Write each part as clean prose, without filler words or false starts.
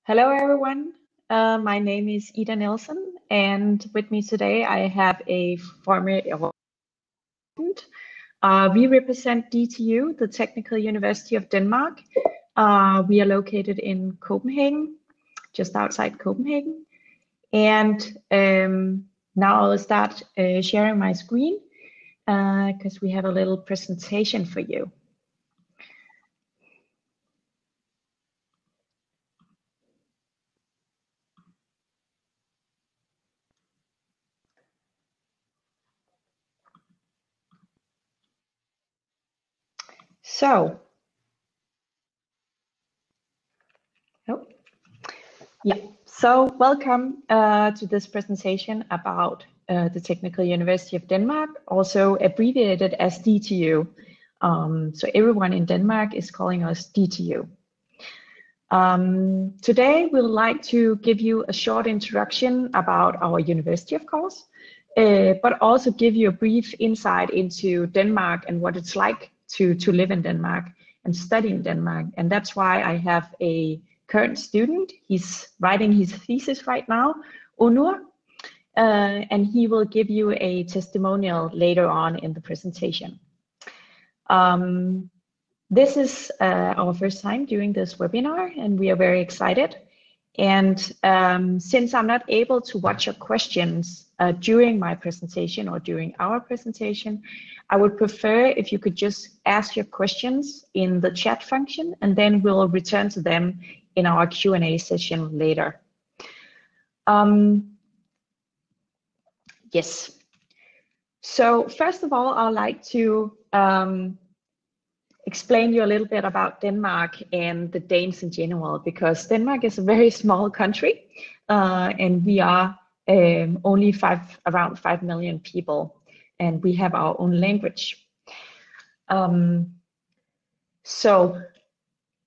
Hello, everyone. My name is Ida Nielsen, and with me today I have a former student. We represent DTU, the Technical University of Denmark. We are located in Copenhagen, just outside Copenhagen. And now I'll start sharing my screen because we have a little presentation for you. So, welcome to this presentation about the Technical University of Denmark, also abbreviated as DTU. So everyone in Denmark is calling us DTU. Today we'd like to give you a short introduction about our university, of course, but also give you a brief insight into Denmark and what it's like to live in Denmark and study in Denmark. And that's why I have a current student. He's writing his thesis right now, Onur, and he will give you a testimonial later on in the presentation. This is our first time doing this webinar, and we are very excited. And since I'm not able to watch your questions during my presentation or during our presentation, I would prefer if you could just ask your questions in the chat function, and then we'll return to them in our Q&A session later. Yes. So first of all, I'd like to explain you a little bit about Denmark and the Danes in general, because Denmark is a very small country, and we are only around 5 million people, and we have our own language. So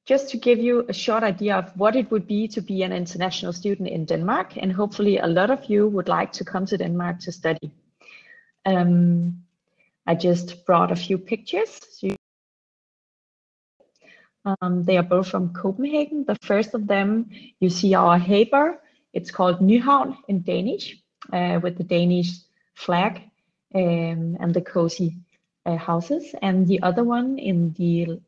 just to give you a short idea of what it would be to be an international student in Denmark, and hopefully a lot of you would like to come to Denmark to study. I just brought a few pictures. So they are both from Copenhagen. The first of them, you see our Haber. It's called Nyhavn in Danish, with the Danish flag and the cozy houses. And the other one in the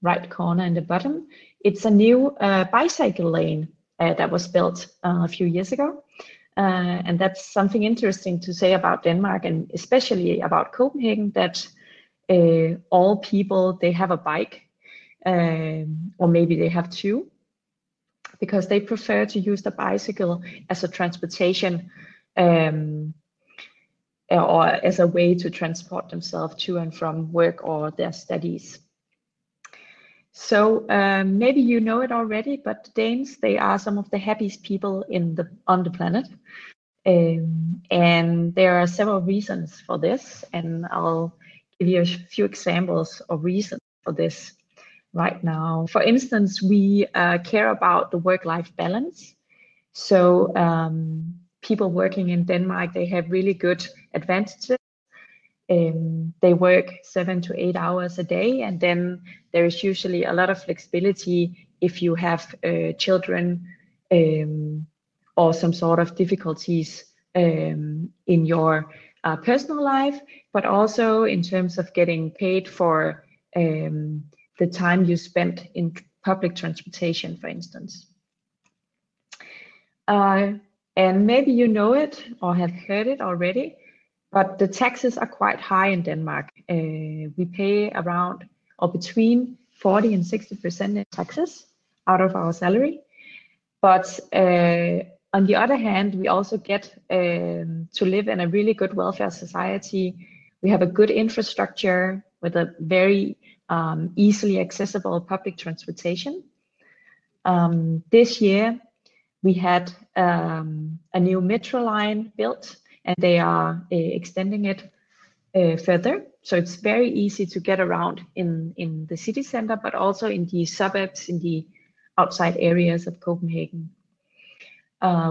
right corner in the bottom, it's a new bicycle lane that was built a few years ago. And that's something interesting to say about Denmark, and especially about Copenhagen, that all people, they have a bike, or maybe they have two, because they prefer to use the bicycle as a transportation or as a way to transport themselves to and from work or their studies. So maybe you know it already, but the Danes, they are some of the happiest people on the planet. And there are several reasons for this, and I'll give you a few examples of reasons for this right now. For instance, we care about the work-life balance. So people working in Denmark, they have really good advantages. They work 7 to 8 hours a day, and then there is usually a lot of flexibility if you have children or some sort of difficulties in your personal life, but also in terms of getting paid for the time you spent in public transportation, for instance. And maybe you know it or have heard it already, but the taxes are quite high in Denmark. We pay around or between 40 and 60% in taxes out of our salary. But on the other hand, we also get to live in a really good welfare society. We have a good infrastructure with a very easily accessible public transportation. This year, we had a new metro line built, and they are extending it further. So it's very easy to get around in the city center, but also in the suburbs, in the outside areas of Copenhagen.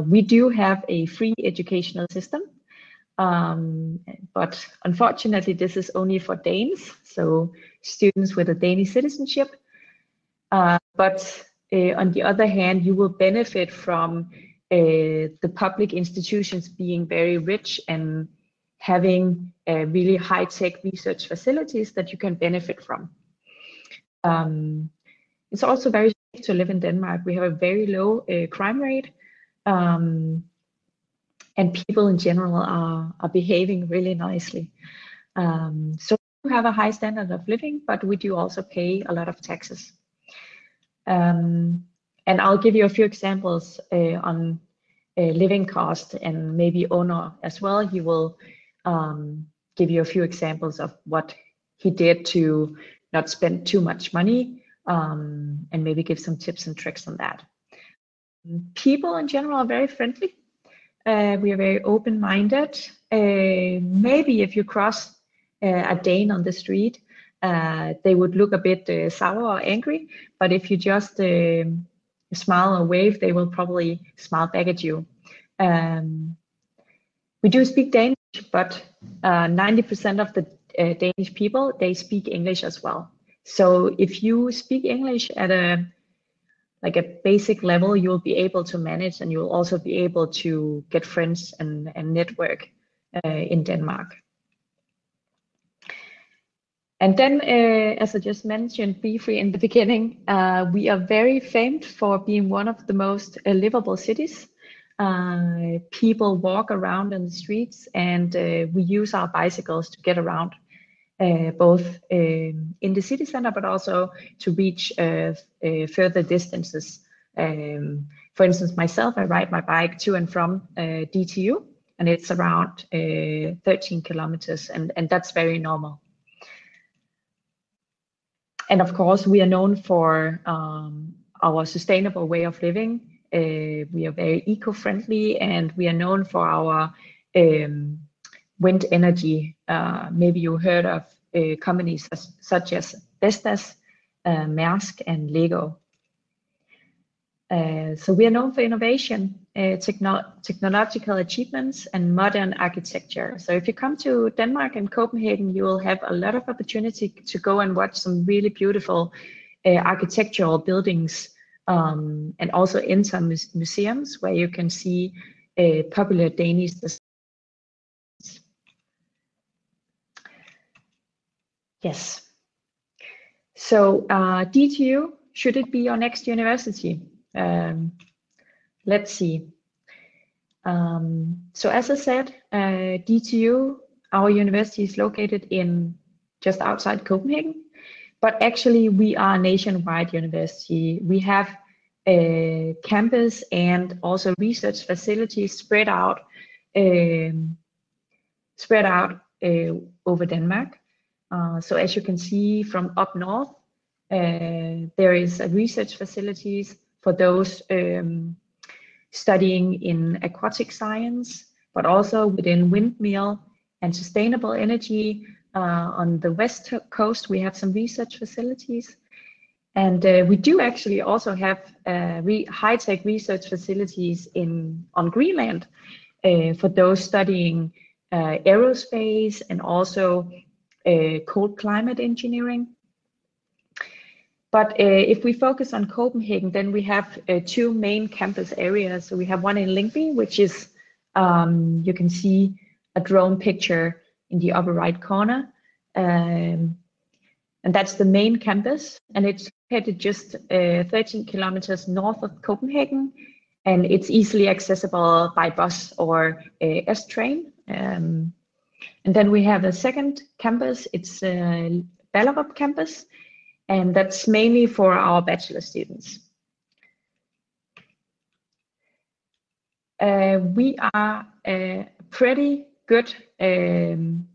We do have a free educational system, but unfortunately this is only for Danes, so students with a Danish citizenship. But on the other hand, you will benefit from the public institutions being very rich and having really high-tech research facilities that you can benefit from. It's also very safe to live in Denmark. We have a very low crime rate, and people in general are behaving really nicely. So we have a high standard of living, but we do also pay a lot of taxes. And I'll give you a few examples on living cost, and maybe Ono as well. He will give you a few examples of what he did to not spend too much money, and maybe give some tips and tricks on that. People in general are very friendly. We are very open-minded. Maybe if you cross a Dane on the street, they would look a bit sour or angry, but if you just smile or wave, they will probably smile back at you. We do speak Danish, but 90% of the Danish people, they speak English as well. So if you speak English at a basic level, you'll be able to manage, and you'll also be able to get friends and network in Denmark. And then, as I just mentioned briefly in the beginning, we are very famed for being one of the most livable cities. People walk around in the streets, and we use our bicycles to get around, both in the city center, but also to reach further distances. For instance, myself, I ride my bike to and from DTU, and it's around 13 kilometers, and that's very normal. And of course, we are known for our sustainable way of living. We are very eco-friendly, and we are known for our wind energy. Maybe you heard of companies such as Vestas, Maersk, and Lego. So we are known for innovation, technological achievements, and modern architecture. So if you come to Denmark and Copenhagen, you will have a lot of opportunity to go and watch some really beautiful architectural buildings, and also enter museums where you can see popular Danish designs. Yes. So DTU, should it be your next university? Let's see. So as I said, DTU, our university, is located in just outside Copenhagen, but actually we are a nationwide university. We have a campus and also research facilities spread out over Denmark. So as you can see from up north, there is a research facilities for those studying in aquatic science, but also within windmill and sustainable energy. On the west coast, we have some research facilities. And we do actually also have high-tech research facilities on Greenland for those studying aerospace and also cold climate engineering. But if we focus on Copenhagen, then we have two main campus areas. So we have one in Lyngby, which is, you can see a drone picture in the upper right corner. And that's the main campus. And it's located just 13 kilometers north of Copenhagen. And it's easily accessible by bus or S-train. And then we have a second campus. It's Ballerup campus. And that's mainly for our bachelor students. We are a pretty good renowned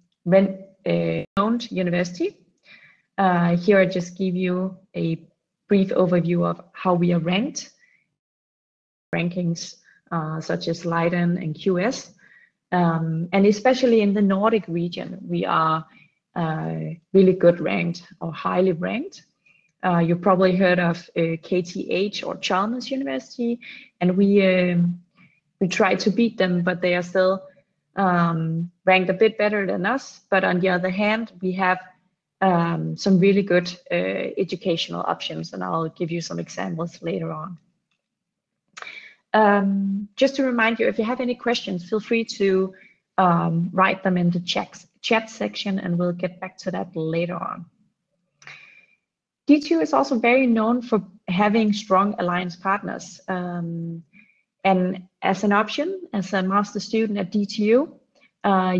university. Here I just give you a brief overview of how we are ranked. Rankings such as Leiden and QS. And especially in the Nordic region, we are really good ranked or highly ranked. You probably heard of KTH or Chalmers University, and we try to beat them, but they are still ranked a bit better than us. But on the other hand, we have some really good educational options, and I'll give you some examples later on. Just to remind you, if you have any questions, feel free to write them in the chat section, and we'll get back to that later on. DTU is also very known for having strong alliance partners. And as an option, as a master student at DTU,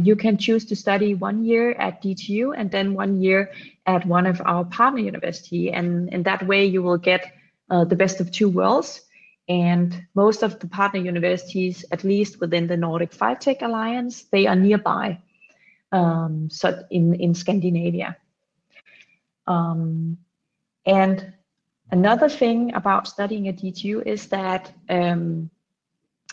you can choose to study 1 year at DTU and then 1 year at one of our partner university. And in that way, you will get the best of two worlds. And most of the partner universities, at least within the Nordic 5 Tech Alliance, they are nearby, so in Scandinavia. And another thing about studying at DTU is that an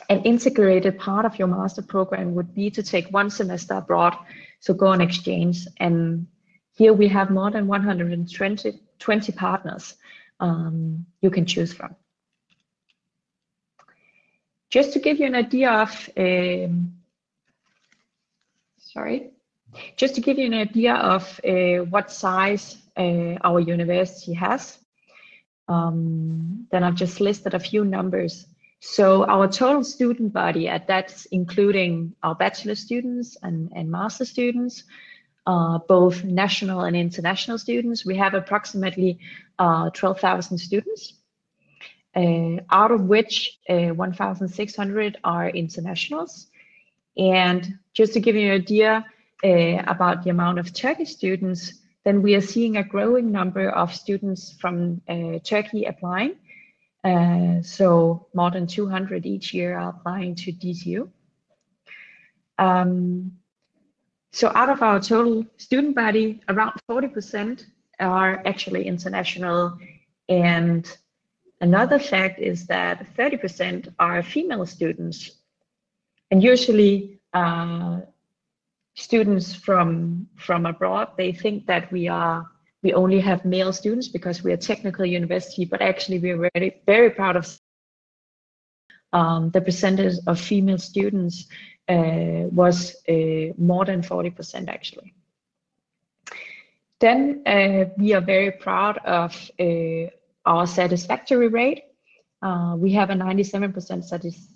integrated part of your master program would be to take 1 semester abroad, so go on exchange. And here we have more than 120 partners you can choose from. Just to give you an idea of, what size our university has, then I've just listed a few numbers. So our total student body, that's including our bachelor students and master students, both national and international students, we have approximately 12,000 students. Out of which 1,600 are internationals. And just to give you an idea about the amount of Turkish students, then we are seeing a growing number of students from Turkey applying. So more than 200 each year are applying to DTU. So out of our total student body, around 40% are actually international. And another fact is that 30% are female students, and usually students from abroad, they think that we only have male students because we are a technical university, but actually we are very, very proud of the percentage of female students was more than 40% actually. Then we are very proud of our satisfactory rate. We have a 97%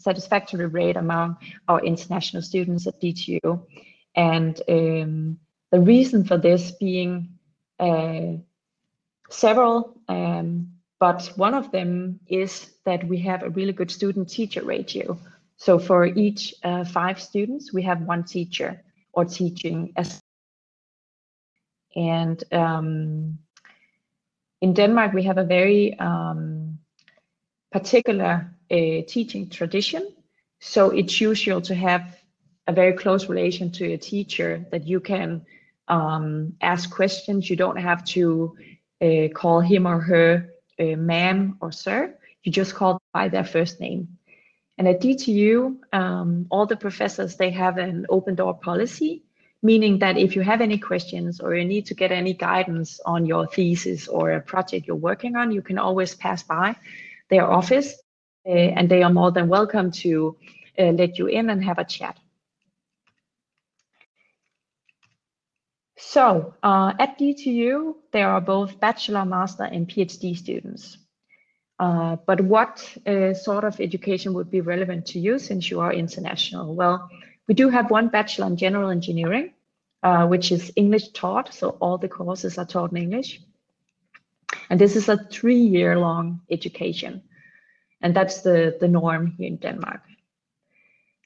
satisfactory rate among our international students at DTU. And the reason for this being several, but one of them is that we have a really good student-teacher ratio. So for each 5 students, we have 1 teacher or teaching assistant. And in Denmark, we have a very particular teaching tradition. So it's usual to have a very close relation to a teacher that you can ask questions. You don't have to call him or her ma'am or sir. You just call them by their first name. And at DTU, all the professors, they have an open door policy, meaning that if you have any questions or you need to get any guidance on your thesis or a project you're working on, you can always pass by their office and they are more than welcome to let you in and have a chat. So at DTU, there are both bachelor, master, and PhD students. But what sort of education would be relevant to you since you are international? Well, we do have 1 bachelor in general engineering, which is English taught. So all the courses are taught in English. And this is a 3-year-long education. And that's the norm here in Denmark.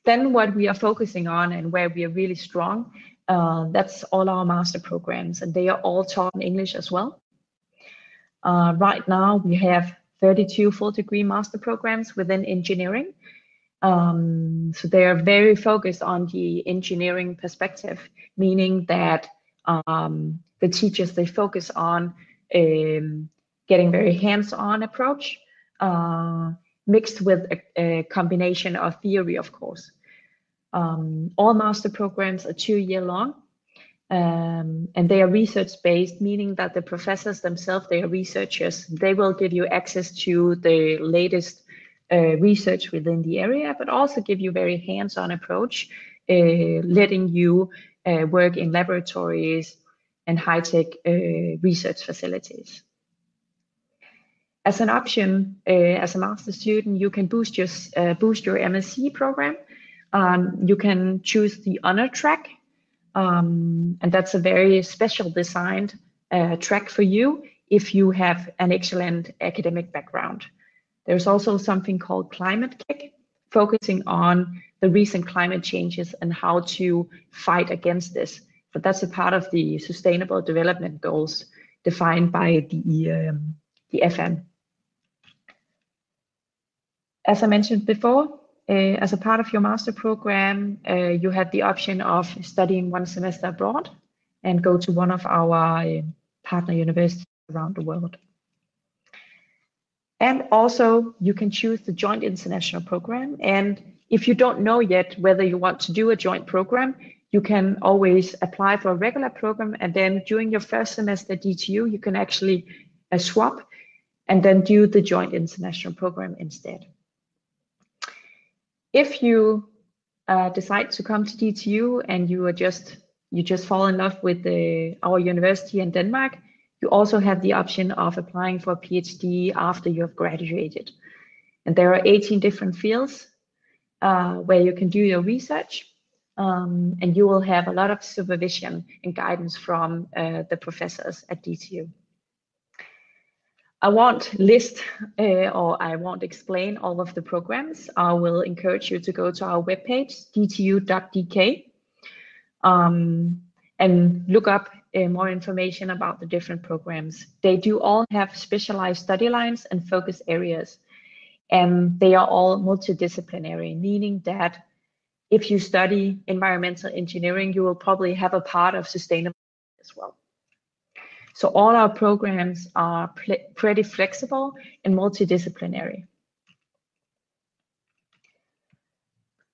Then what we are focusing on and where we are really strong, that's all our master programs, and they are all taught in English as well. Right now, we have 32 full degree master programs within engineering. So they are very focused on the engineering perspective, meaning that the teachers, they focus on getting very hands-on approach, mixed with a combination of theory, of course. All master programs are 2-year long, and they are research-based, meaning that the professors themselves, they are researchers. They will give you access to the latest research within the area, but also give you very hands-on approach, letting you work in laboratories, and high-tech research facilities. As an option, as a master student, you can boost your MSc program. You can choose the honor track, and that's a very special designed track for you if you have an excellent academic background. There's also something called Climate Kick, focusing on the recent climate changes and how to fight against this. But that's a part of the Sustainable Development Goals defined by the FN. As I mentioned before, as a part of your master program, you have the option of studying 1 semester abroad and go to one of our partner universities around the world. And also, you can choose the joint international program. And if you don't know yet whether you want to do a joint program, you can always apply for a regular program. And then during your first semester DTU, you can actually swap and then do the joint international program instead. If you decide to come to DTU and you just fall in love with our university in Denmark, you also have the option of applying for a PhD after you have graduated. And there are 18 different fields where you can do your research, and you will have a lot of supervision and guidance from the professors at DTU. I won't list or I won't explain all of the programs. I will encourage you to go to our webpage, dtu.dk, and look up more information about the different programs. They do all have specialized study lines and focus areas, and they are all multidisciplinary, meaning that if you study environmental engineering, you will probably have a part of sustainability as well. So all our programs are pretty flexible and multidisciplinary.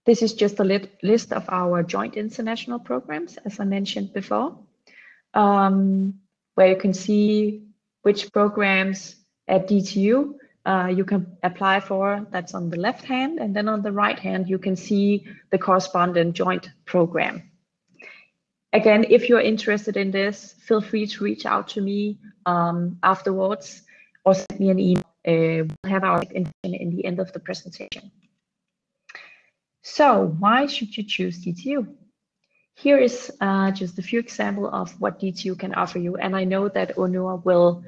This is just a list of our joint international programs, as I mentioned before, where you can see which programs at DTU you can apply for. That's on the left hand, and then on the right hand you can see the corresponding joint program. Again, if you're interested in this, feel free to reach out to me afterwards or send me an email. We'll have our information in the end of the presentation. So why should you choose DTU? Here is just a few examples of what DTU can offer you. And I know that Onur will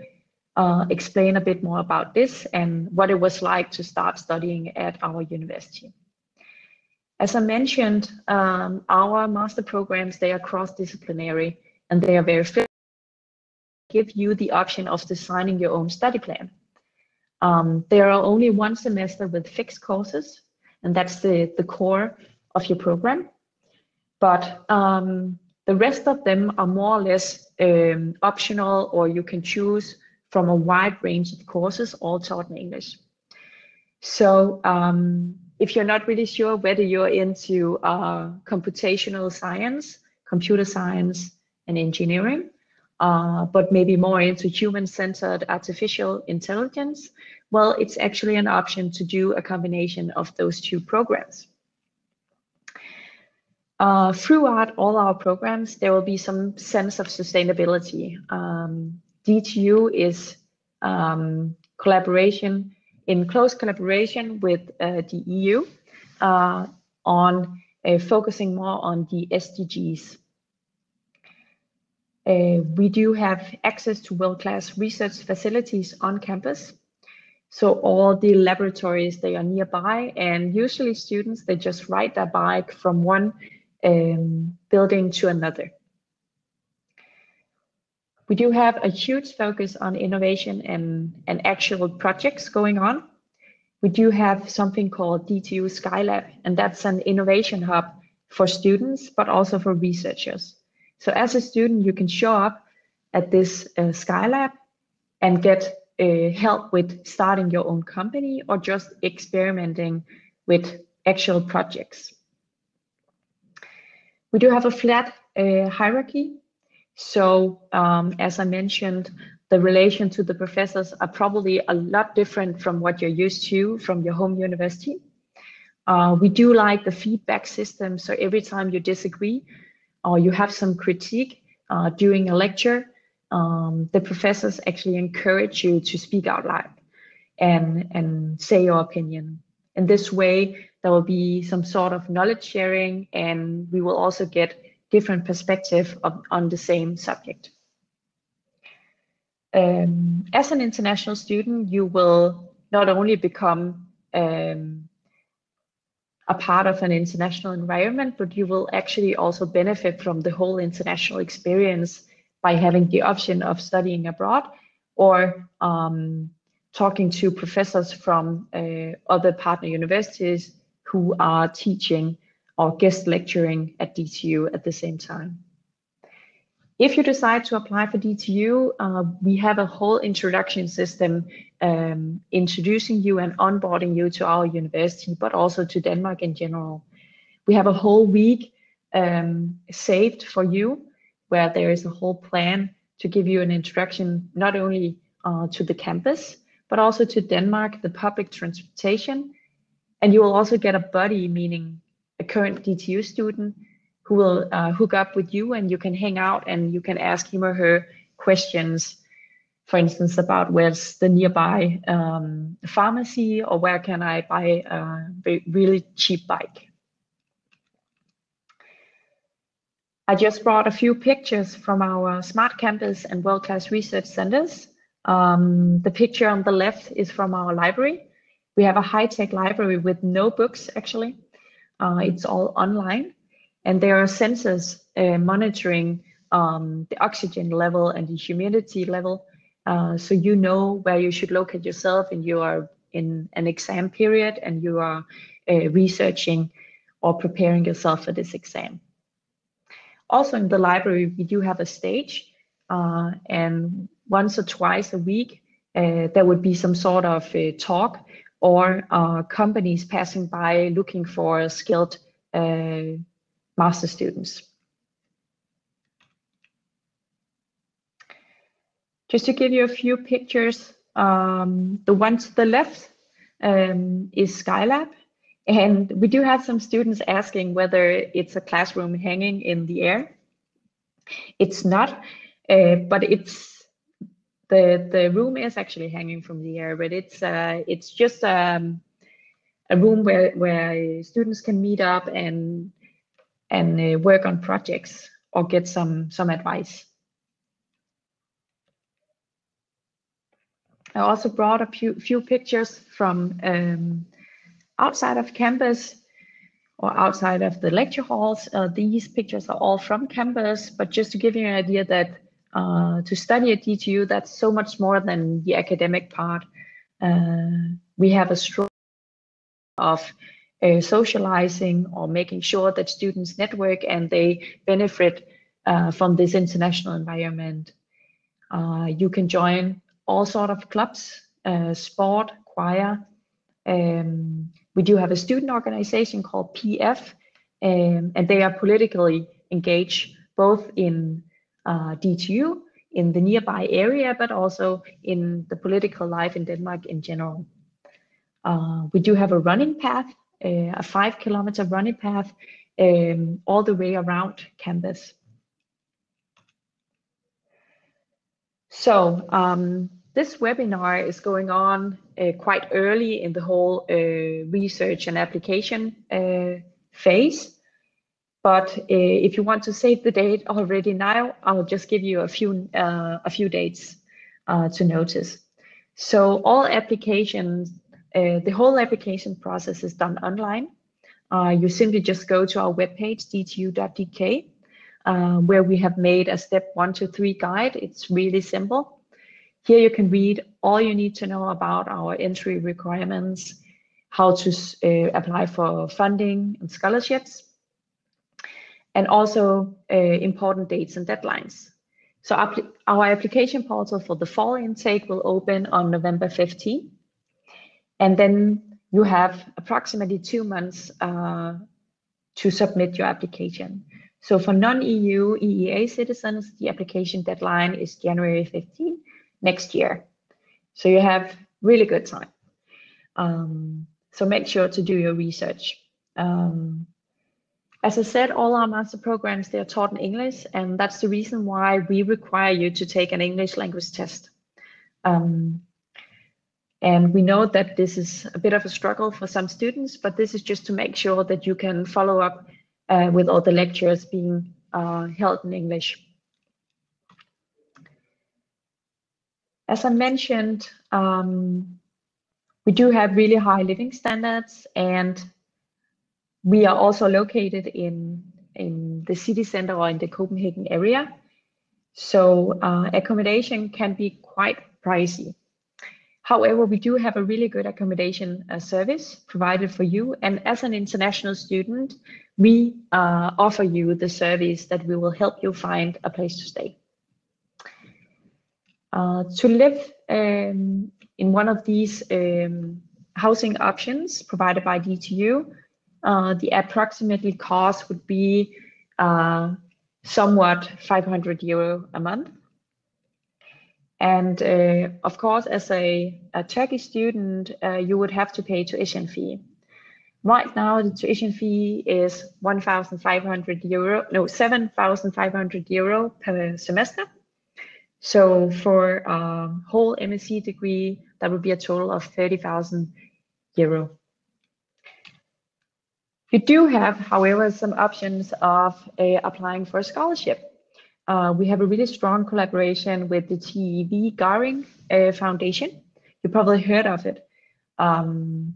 explain a bit more about this and what it was like to start studying at our university. As I mentioned, our master programs, they are cross-disciplinary and they are very flexible. Give you the option of designing your own study plan. There are only 1 semester with fixed courses, and that's the core of your program. But the rest of them are more or less optional, or you can choose from a wide range of courses, all taught in English. So if you're not really sure whether you're into computational science, computer science, and engineering, but maybe more into human-centered artificial intelligence, well, it's actually an option to do a combination of those 2 programs. Throughout all our programs, there will be some sense of sustainability. DTU is in close collaboration with the EU on focusing more on the SDGs. We do have access to world-class research facilities on campus. So all the laboratories, they are nearby, and usually students, they just ride their bike from one building to another. We do have a huge focus on innovation and actual projects going on. We do have something called DTU Skylab, and that's an innovation hub for students, but also for researchers. So as a student, you can show up at this Skylab and get help with starting your own company or just experimenting with actual projects. We do have a flat hierarchy. So as I mentioned, the relation to the professors are probably a lot different from what you're used to from your home university. We do like the feedback system. So every time you disagree or you have some critique, during a lecture, the professors actually encourage you to speak out loud and say your opinion. In this way, there will be some sort of knowledge sharing, and we will also get different perspective on the same subject. As an international student, you will not only become a part of an international environment, but you will actually also benefit from the whole international experience by having the option of studying abroad or talking to professors from other partner universities who are teaching or guest lecturing at DTU at the same time. If you decide to apply for DTU, we have a whole introduction system introducing you and onboarding you to our university, but also to Denmark in general. We have a whole week saved for you, where there is a whole plan to give you an introduction, not only to the campus, but also to Denmark, the public transportation. And you will also get a buddy, meaning a current DTU student, who will hook up with you, and you can hang out and you can ask him or her questions, for instance, about where's the nearby pharmacy, or where can I buy a really cheap bike. I just brought a few pictures from our smart campus and world-class research centers. The picture on the left is from our library. We have a high-tech library with no books, actually. It's all online. And there are sensors monitoring the oxygen level and the humidity level. So you know where you should locate yourself, and you are in an exam period and you are researching or preparing yourself for this exam. Also in the library, we do have a stage, and once or twice a week, there would be some sort of talk or companies passing by looking for skilled master students. Just to give you a few pictures, the one to the left is Skylab, and we do have some students asking whether it's a classroom hanging in the air. It's not, but it's the room is actually hanging from the air, but it's just a room where students can meet up and work on projects or get some advice. I also brought a few pictures from outside of campus or outside of the lecture halls. These pictures are all from campus, but just to give you an idea that to study at DTU, that's so much more than the academic part. We have a strong of socializing or making sure that students network and they benefit from this international environment. You can join all sort of clubs, sport, choir. We do have a student organization called PF, and they are politically engaged both in DTU, in the nearby area, but also in the political life in Denmark in general. We do have a running path, a 5-kilometer running path all the way around campus. So this webinar is going on quite early in the whole research and application phase. But if you want to save the date already now, I'll just give you a few dates to notice. So all applications, the whole application process is done online. You simply just go to our webpage, dtu.dk, where we have made a step 1 to 3 guide. It's really simple. Here you can read all you need to know about our entry requirements, how to apply for funding and scholarships, and also important dates and deadlines. So our application portal for the fall intake will open on November 15th. And then you have approximately 2 months to submit your application. So for non-EU EEA citizens, the application deadline is January 15th next year. So you have really good time. So make sure to do your research. As I said, all our master programs, they are taught in English, and that's the reason why we require you to take an English language test. And we know that this is a bit of a struggle for some students, but this is just to make sure that you can follow up with all the lectures being held in English. As I mentioned, we do have really high living standards, and we are also located in the city center or in the Copenhagen area. So accommodation can be quite pricey. However, we do have a really good accommodation service provided for you. And as an international student, we offer you the service that we will help you find a place to stay. To live in one of these housing options provided by DTU, the approximately cost would be somewhat 500 euro a month. And of course, as a Turkish student, you would have to pay tuition fee. Right now, the tuition fee is 7,500 euro per semester. So for a whole MSc degree, that would be a total of 30,000 euro. You do have, however, some options of applying for a scholarship. We have a really strong collaboration with the TEV Garing Foundation. You probably heard of it. And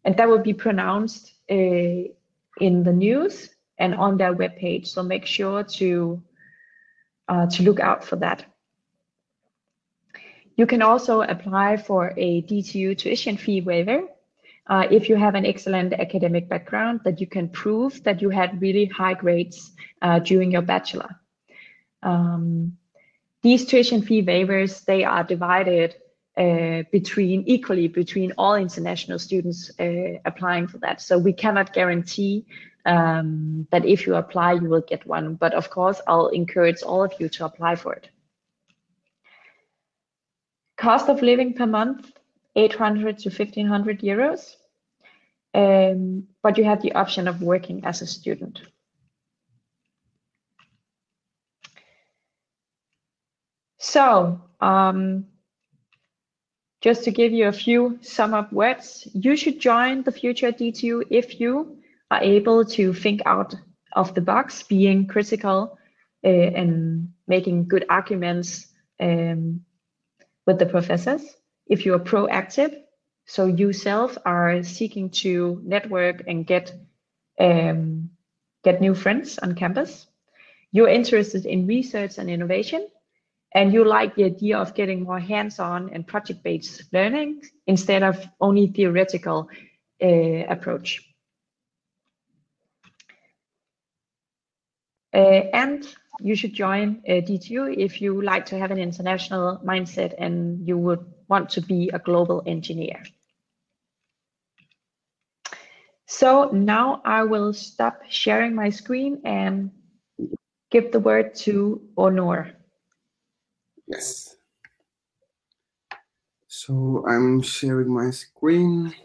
that will be pronounced in the news and on their webpage. So make sure to look out for that. You can also apply for a DTU tuition fee waiver if you have an excellent academic background, that you can prove that you had really high grades during your bachelor. These tuition fee waivers, they are divided equally between all international students applying for that. So we cannot guarantee that if you apply, you will get one. But of course, I'll encourage all of you to apply for it. Cost of living per month, 800 to 1,500 euros. But you have the option of working as a student. So, just to give you a few sum up words, you should join the future DTU if you are able to think out of the box, being critical and making good arguments with the professors. If you are proactive, so you self are seeking to network and get new friends on campus. You're interested in research and innovation, and you like the idea of getting more hands-on and project-based learning instead of only theoretical approach. And you should join DTU if you like to have an international mindset and you would want to be a global engineer. So now I will stop sharing my screen and give the word to Onur. Yes. So I'm sharing my screen.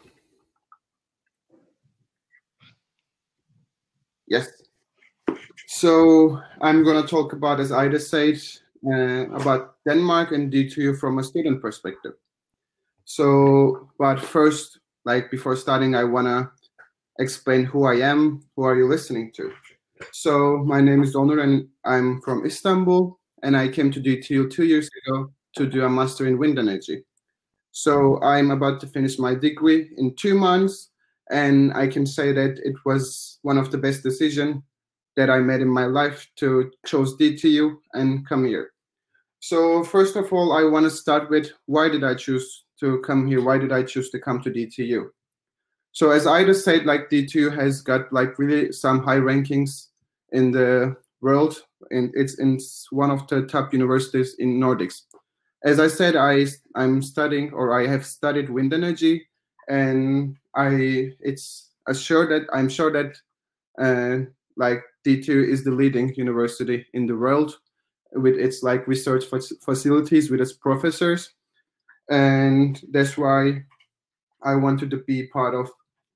Yes. So I'm going to talk about, as Ida said, about Denmark and DTU from a student perspective. So, but first, before starting, I want to explain who I am. Who are you listening to? So my name is Onur and I'm from Istanbul, and I came to DTU 2 years ago to do a master in wind energy. So I'm about to finish my degree in 2 months, and I can say that it was one of the best decisions that I made in my life to choose DTU and come here. So first of all, I want to start with, why did I choose to come here? Why did I choose to come to DTU? So as Ida said, DTU has got really some high rankings in the world, and it's one of the top universities in Nordics. As I said, I'm studying, or I have studied wind energy, and I'm sure that DTU is the leading university in the world with its research facilities, with its professors, and that's why I wanted to be part of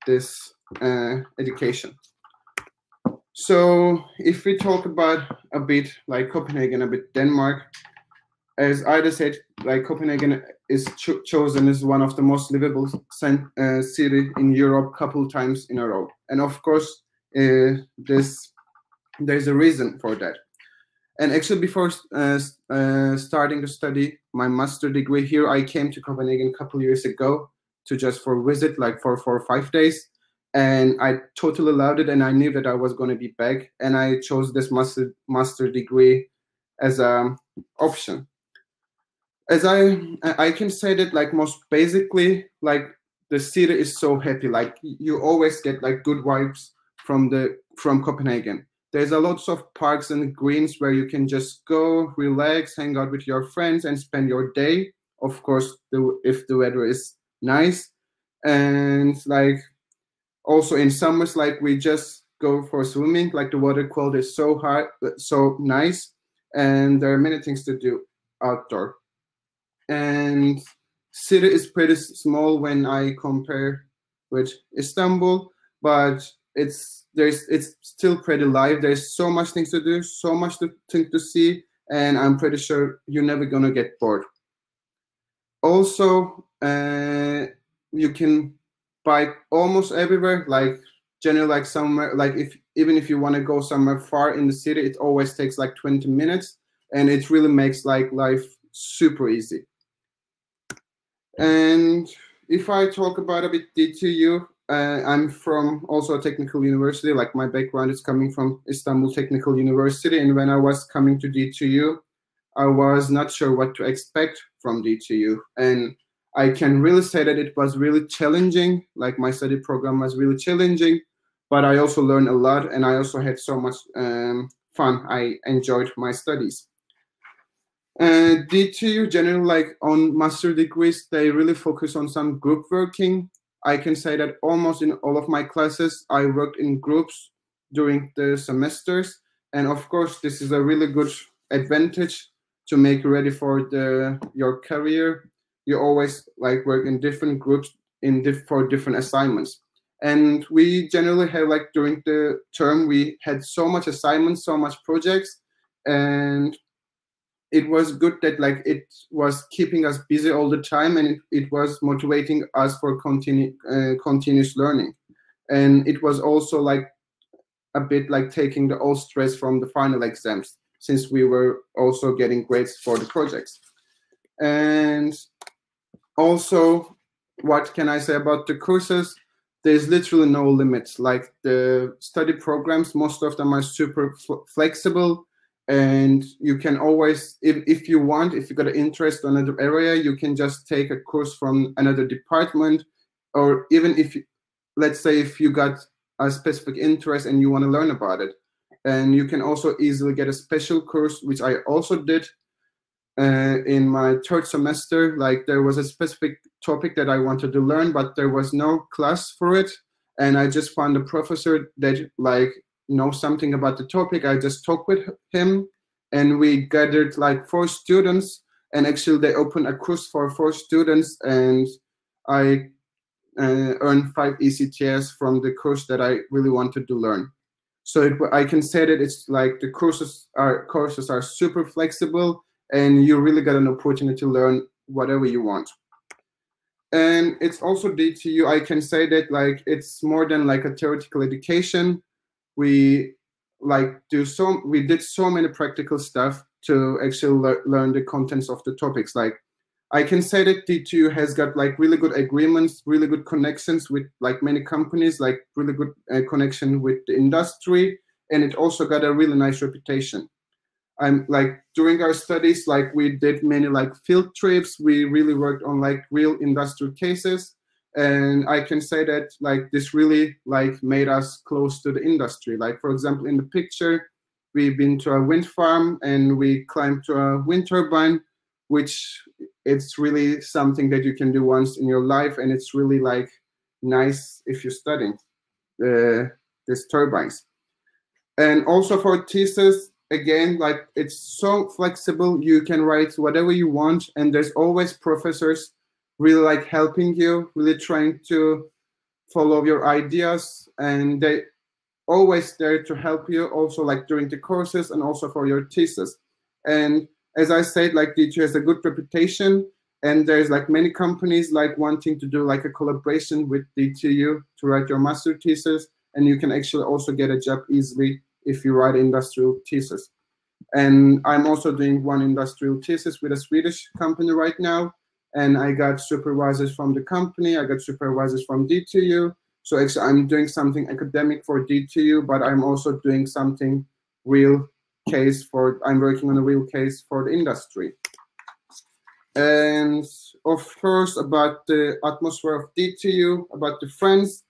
this education. So if we talk about a bit like Copenhagen, a bit Denmark, as Ida said, like Copenhagen is chosen as one of the most livable city in Europe couple times in a row. And of course, there's a reason for that. And actually, before starting to study my master degree here, I came to Copenhagen a couple years ago to just for visit, like for 4 or 5 days. And I totally loved it, and I knew that I was going to be back. And I chose this master degree as an option. As I can say that, like, most basically, like, the city is so happy. Like, you always get like good vibes from Copenhagen. There's a lots of parks and greens where you can just go, relax, hang out with your friends, and spend your day. Of course, if the weather is nice. And like also in summers, like, we just go for swimming. Like, the water quality is so high, so nice, and there are many things to do outdoor. And city is pretty small when I compare with Istanbul, but it's still pretty live. There's so much things to do, so much thing to see, and I'm pretty sure you're never gonna get bored. Also, you can bike almost everywhere. Like, generally, like somewhere, like even if you want to go somewhere far in the city, it always takes like 20 minutes, and it really makes like life super easy. And if I talk about a bit DTU, I'm from also a technical university. Like, my background is coming from Istanbul Technical University, and when I was coming to DTU, I was not sure what to expect from DTU. And I can really say that it was really challenging. Like, my study program was really challenging, but I also learned a lot, and I also had so much fun. I enjoyed my studies. DTU generally, like on master degrees, they really focus on some group working. I can say that almost in all of my classes, I worked in groups during the semesters. And of course, this is a really good advantage to make you ready for your career. You always like work in different groups for different assignments. And we generally have, like, during the term, we had so much assignments, so much projects, and it was good that, like, it was keeping us busy all the time, and it was motivating us for continuous learning. And it was also like a bit like taking the old stress from the final exams, since we were also getting grades for the projects. And also, what can I say about the courses? There's literally no limits. Like, the study programs, most of them are super flexible. And you can always, if you want, if you got an interest in another area, you can just take a course from another department. Or even if, let's say, if you got a specific interest and you want to learn about it, and you can also easily get a special course, which I also did in my third semester. Like, there was a specific topic that I wanted to learn, but there was no class for it. And I just found a professor that, like, know something about the topic. I just talked with him, and we gathered like 4 students, and actually they opened a course for 4 students, and I earned 5 ECTS from the course that I really wanted to learn. So I can say that it's like the courses are super flexible, and you really got an opportunity to learn whatever you want. And it's also DTU, I can say that, like, it's more than like a theoretical education. We did so many practical stuff to actually learn the contents of the topics. Like, I can say that DTU has got like really good agreements, really good connections with like many companies, like really good connection with the industry, and it also got a really nice reputation. Like, during our studies, like, we did many like field trips. We really worked on like real industrial cases. And I can say that, like, this really like made us close to the industry. Like, for example, in the picture, we've been to a wind farm and we climbed to a wind turbine, which it's really something that you can do once in your life. And it's really like nice if you're studying these turbines. And also for thesis, again, like, it's so flexible. You can write whatever you want, and there's always professors really like helping you, really trying to follow your ideas. And always there to help you, also like during the courses and also for your thesis. And as I said, like DTU has a good reputation, and there's like many companies like wanting to do like a collaboration with DTU to write your master thesis, and you can actually also get a job easily if you write industrial thesis. And I'm also doing one industrial thesis with a Swedish company right now, and I got supervisors from the company, I got supervisors from DTU. So actually I'm doing something academic for DTU, but I'm also doing something real case for, I'm working on a real case for the industry. And of course, about the atmosphere of DTU, about the friends,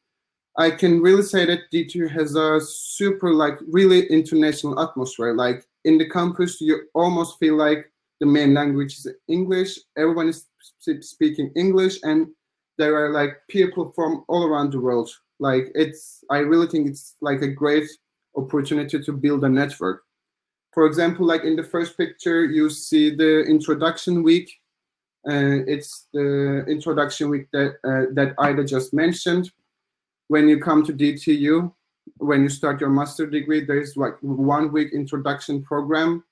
I can really say that DTU has a super, like, really international atmosphere. Like in the campus, you almost feel like the main language is English. Everyone is speaking English, and there are like people from all around the world. Like I really think it's like a great opportunity to build a network. For example, like in the first picture, you see the introduction week. It's the introduction week that Ida just mentioned. When you come to DTU, when you start your master degree, there's like 1 week introduction program.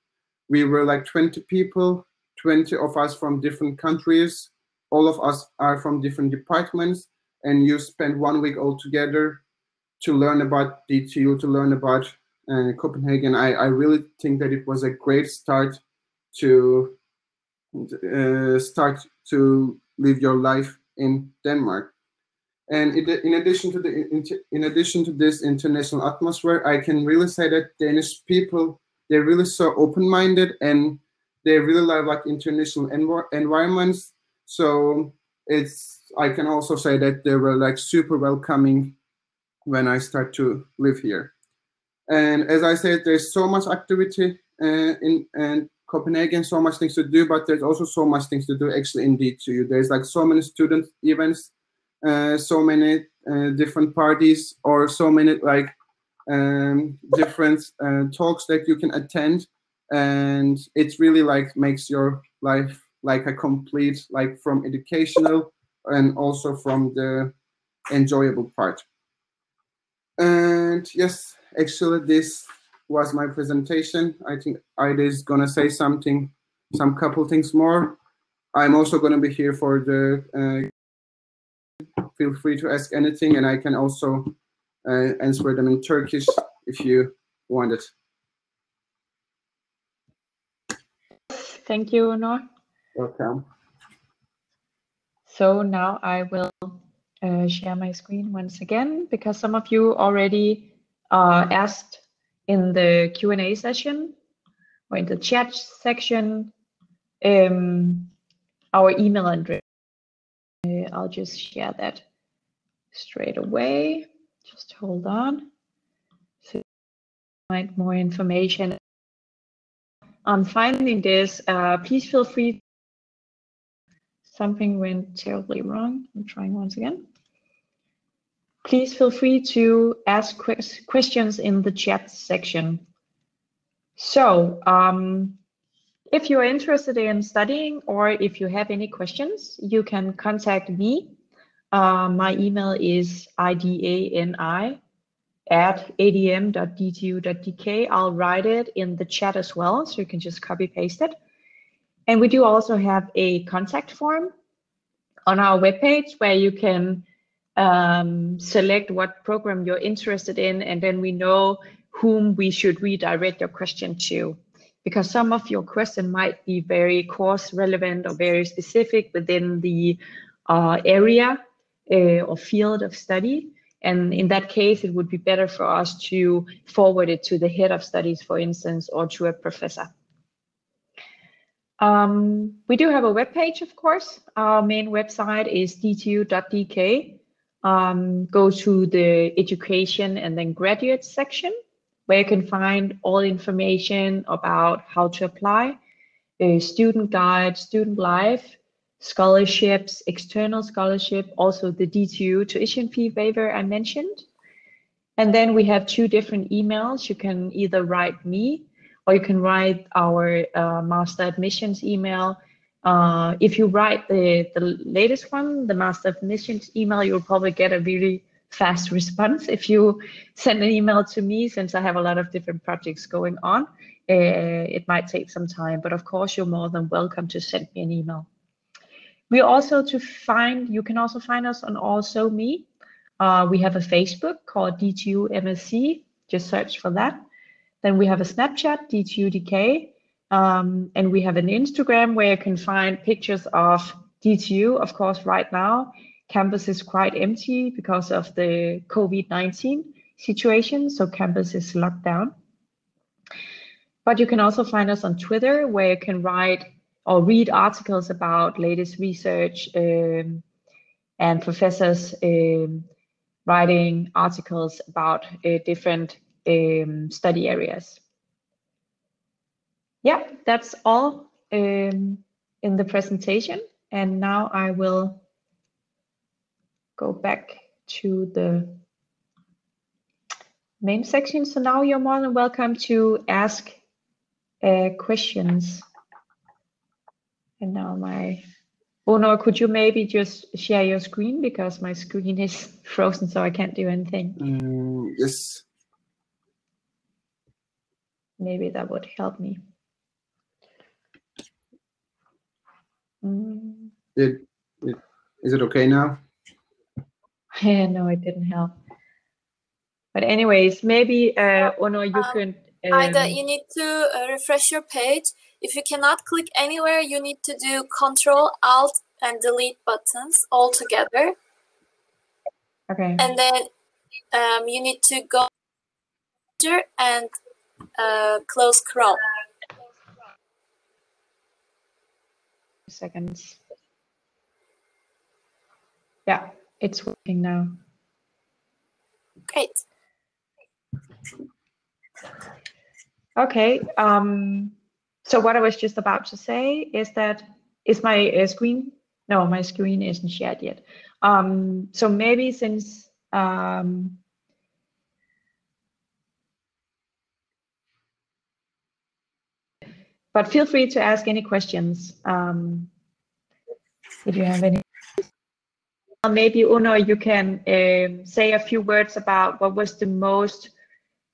We were like 20 people, 20 of us from different countries. All of us are from different departments, and you spend 1 week all together to learn about DTU, to learn about Copenhagen. I really think that it was a great start to live your life in Denmark. And in addition to this international atmosphere, I can really say that Danish people, they're really so open-minded, and they really love like international environments. So I can also say that they were like super welcoming when I start to live here. And as I said, there's so much activity in Copenhagen, so much things to do, but there's also so much things to do actually in DTU. There's like so many student events, so many different parties, or so many like different talks that you can attend, and it really like makes your life like a complete, like from educational and also from the enjoyable part. And yes, actually this was my presentation. I think Ida is gonna say some couple things more. I'm also gonna be here for the feel free to ask anything, and I can also answer them in Turkish if you want it. Thank you, Noor. Welcome. So now I will share my screen once again, because some of you already asked in the Q&A session or in the chat section our email address. I'll just share that straight away. Just hold on. So find more information on finding this. Please feel free. Something went terribly wrong. I'm trying once again. Please feel free to ask questions in the chat section. So if you're interested in studying, or if you have any questions, you can contact me. My email is idani@adm.dtu.dk. I'll write it in the chat as well, so you can just copy paste it. And we do also have a contact form on our webpage where you can select what program you're interested in, and then we know whom we should redirect your question to, because some of your question might be very course relevant or very specific within the area or field of study. And in that case, it would be better for us to forward it to the head of studies, for instance, or to a professor. We do have a webpage, of course. Our main website is dtu.dk. Go to the education and then graduate section, where you can find all information about how to apply, student guide, student life, scholarships, external scholarship, also the DTU tuition fee waiver I mentioned. And then we have 2 different emails. You can either write me, or you can write our master admissions email. If you write the latest one, the master admissions email, you'll probably get a really fast response if you send an email to me, since I have a lot of different projects going on. It might take some time, but of course you're more than welcome to send me an email. You can also find us on Also Me. We have a Facebook called DTU MSc, just search for that. Then we have a Snapchat, DTUDK, and we have an Instagram where you can find pictures of DTU. Of course, right now, campus is quite empty because of the COVID-19 situation, so campus is locked down. But you can also find us on Twitter, where you can write or read articles about latest research, and professors writing articles about different study areas. Yeah, that's all in the presentation. And now I will go back to the main section. So now you're more than welcome to ask questions. And now Ono, could you maybe just share your screen, because my screen is frozen, so I can't do anything. Yes. Maybe that would help me. Is it okay now? Yeah, no, it didn't help. But anyways, maybe Ono, you could. Ida, you need to refresh your page. If you cannot click anywhere, you need to do Control, Alt, and Delete buttons all together. Okay. And then you need to go and close Chrome. Seconds. Yeah, it's working now. Great. Okay. So what I was just about to say is that is my screen? No, my screen isn't shared yet. So maybe since but feel free to ask any questions if you have any. Maybe Uno, you can say a few words about what was the most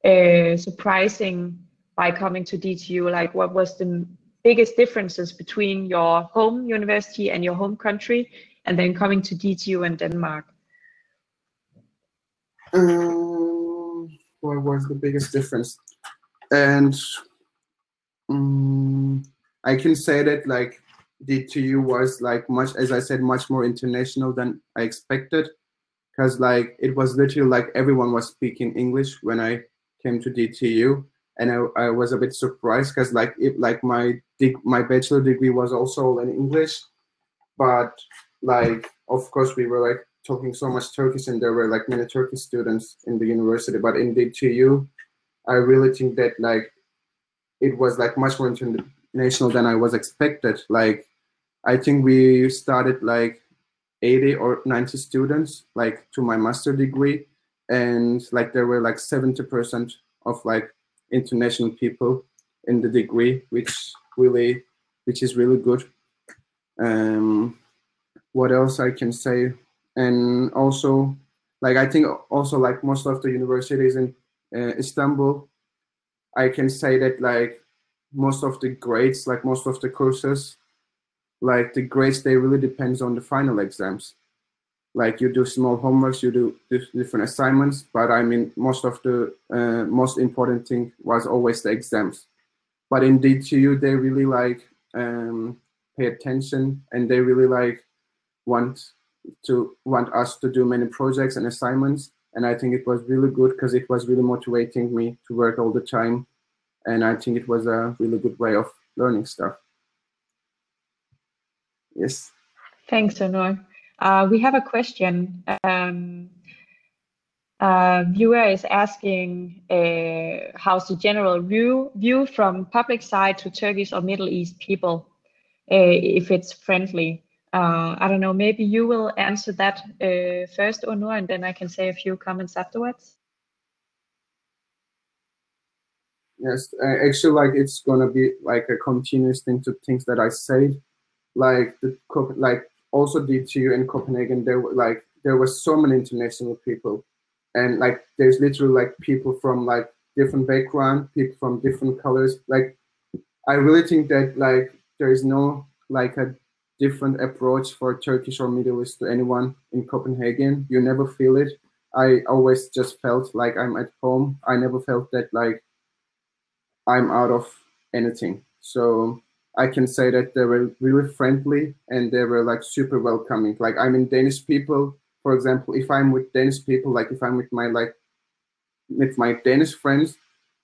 surprising by coming to DTU. Like, what was the biggest differences between your home university and your home country, and then coming to DTU in Denmark? What was the biggest difference? And I can say that like DTU was like much more international than I expected, because like it was literally like everyone was speaking English when I came to DTU, and I was a bit surprised, because like my bachelor degree was also in English, but like of course we were like talking so much Turkish, and there were like many Turkish students in the university. But in DTU, I really think that like it was like much more international than I was expected. Like I think we started like 80 or 90 students like to my master degree, and like there were like 70% of like international people in the degree, which is really good. What else I can say? And also like I think also like most of the universities in Istanbul, I can say that like most of the grades, like most of the courses, like the grades, they really depends on the final exams. Like you do small homeworks, you do different assignments, but I mean most of the most important thing was always the exams. But in DTU, they really like pay attention, and they really like want us to do many projects and assignments. And I think it was really good, because it was really motivating me to work all the time. And I think it was a really good way of learning stuff. Yes. Thanks, Onur. We have a question. Viewer is asking how's the general view from public side to Turkish or Middle East people, if it's friendly. I don't know, maybe you will answer that first, Onur, and then I can say a few comments afterwards. Yes, actually, like it's gonna be like a continuous thing to things that I said. Like also DTU in Copenhagen, they were like there were so many international people, and like there's literally like people from like different background, people from different colors. Like I really think that like there is no like a different approach for Turkish or Middle East to anyone in Copenhagen. You never feel it. I always just felt like I'm at home. I never felt that like I'm out of anything. So I can say that they were really friendly and they were like super welcoming. Like I mean, Danish people, for example, if I'm with Danish people, like if I'm with my Danish friends,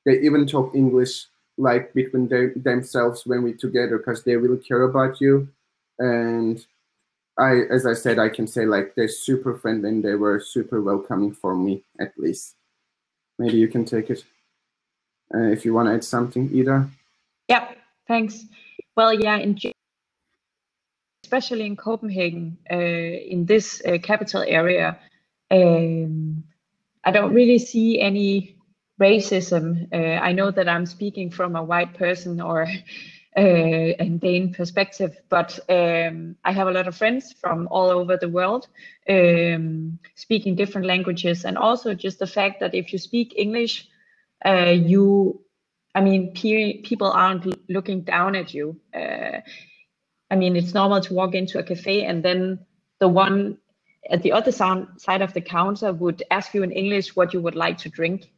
they even talk English like between themselves when we're together because they really care about you. And as I said, I can say like they're super friendly and they were super welcoming for me, at least. Maybe you can take it if you want to add something, Ida. Yeah, thanks. Well, yeah, especially in Copenhagen, in this capital area, I don't really see any racism. I know that I'm speaking from a white person or a Dane perspective, but I have a lot of friends from all over the world speaking different languages, and also just the fact that if you speak English, people aren't looking down at you. I mean, it's normal to walk into a cafe and then the one at the other side of the counter would ask you in English what you would like to drink.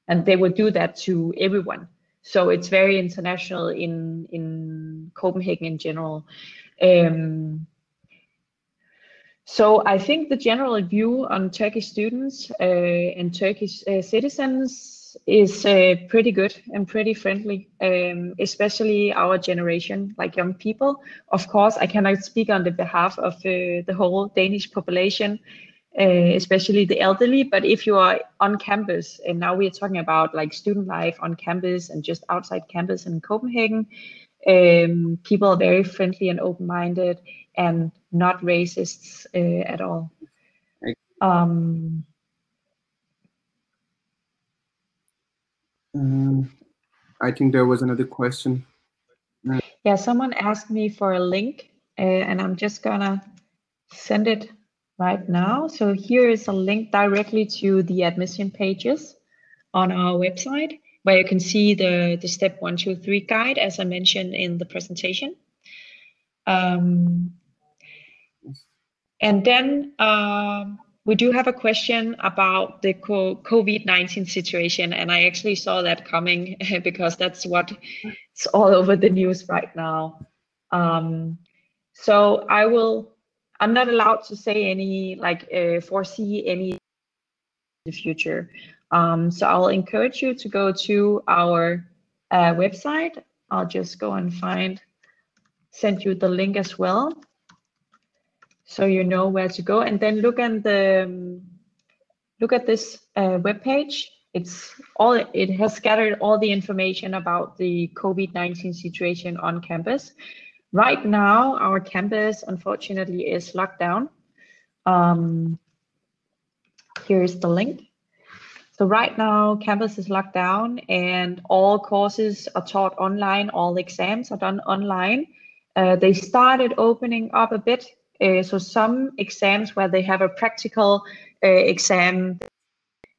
And they would do that to everyone. So it's very international in Copenhagen in general. So I think the general view on Turkish students and Turkish citizens is pretty good and pretty friendly, especially our generation, like young people. Of course, I cannot speak on the behalf of the whole Danish population, especially the elderly, but if you are on campus, and now we are talking about like student life on campus and just outside campus in Copenhagen, people are very friendly and open-minded and not racists at all. I think there was another question. Yeah, someone asked me for a link, and I'm just gonna send it right now. So here is a link directly to the admission pages on our website, where you can see the step 1, 2, 3 guide, as I mentioned in the presentation. And then we do have a question about the COVID-19 situation, and I actually saw that coming because that's what's all over the news right now. So I'm not allowed to say any, foresee any in the future. So I'll encourage you to go to our website. I'll just go and send you the link as well, so you know where to go, and then look at this web page. It has scattered all the information about the COVID-19 situation on campus. Right now, our campus unfortunately is locked down. Here's the link. So right now, campus is locked down and all courses are taught online. All exams are done online. They started opening up a bit. So some exams where they have a practical exam,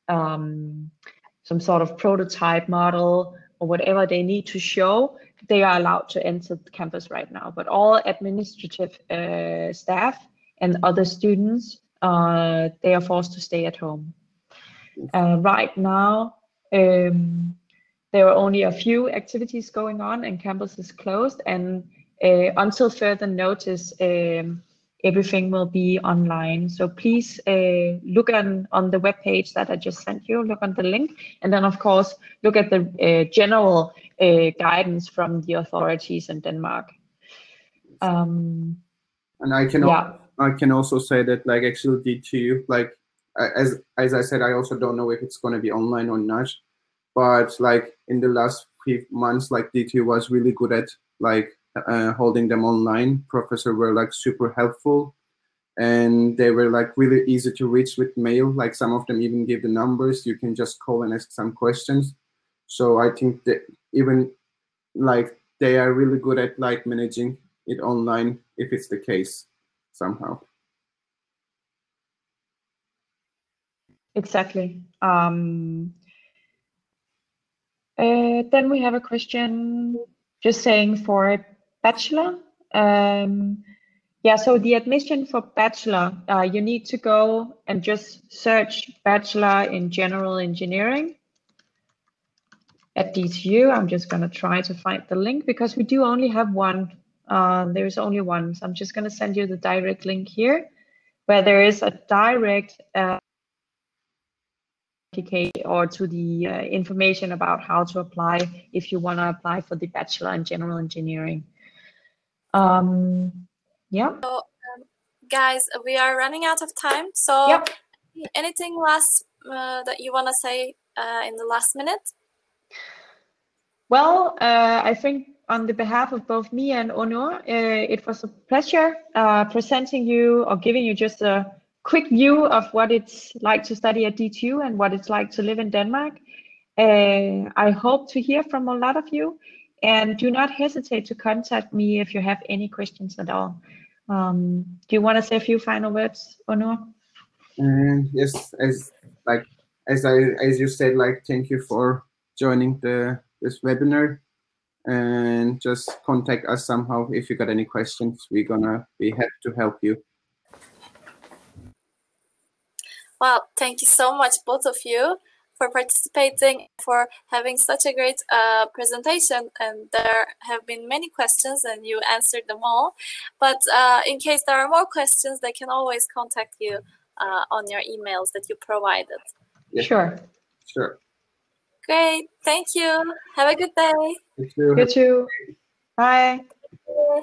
some sort of prototype model or whatever they need to show, they are allowed to enter the campus right now. But all administrative staff and other students, they are forced to stay at home. Right now, there are only a few activities going on and campus is closed, and until further notice, everything will be online. So please look on the webpage that I just sent you, look on the link, and then of course, look at the general guidance from the authorities in Denmark. And I can also say that like actually DTU, like as I said, I also don't know if it's going to be online or not, but like in the last few months, like DTU was really good at like holding them online. Professors were like super helpful and they were like really easy to reach with mail. Like some of them even give the numbers. You can just call and ask some questions. So I think that even like they are really good at like managing it online if it's the case somehow. Exactly. Then we have a question just saying for bachelor. Yeah, so the admission for bachelor, you need to go and just search bachelor in general engineering at DTU. I'm just going to try to find the link because we do only have one. There's only one. So I'm just going to send you the direct link here where there is a direct or to the information about how to apply if you want to apply for the bachelor in general engineering. Yeah. So, guys, we are running out of time. So, anything last that you want to say in the last minute? Well, I think on the behalf of both me and Onur, it was a pleasure presenting you or giving you just a quick view of what it's like to study at DTU and what it's like to live in Denmark. I hope to hear from a lot of you, and do not hesitate to contact me if you have any questions at all. Do you want to say a few final words, Onur? Yes, as you said, like, thank you for joining this webinar, and just contact us somehow if you got any questions. We're gonna be happy to help you. Well, thank you so much, both of you, for participating, for having such a great presentation. And there have been many questions and you answered them all. But in case there are more questions, they can always contact you on your emails that you provided. Yeah. Sure. Great. Thank you. Have a good day. You too. You too. Bye. Bye.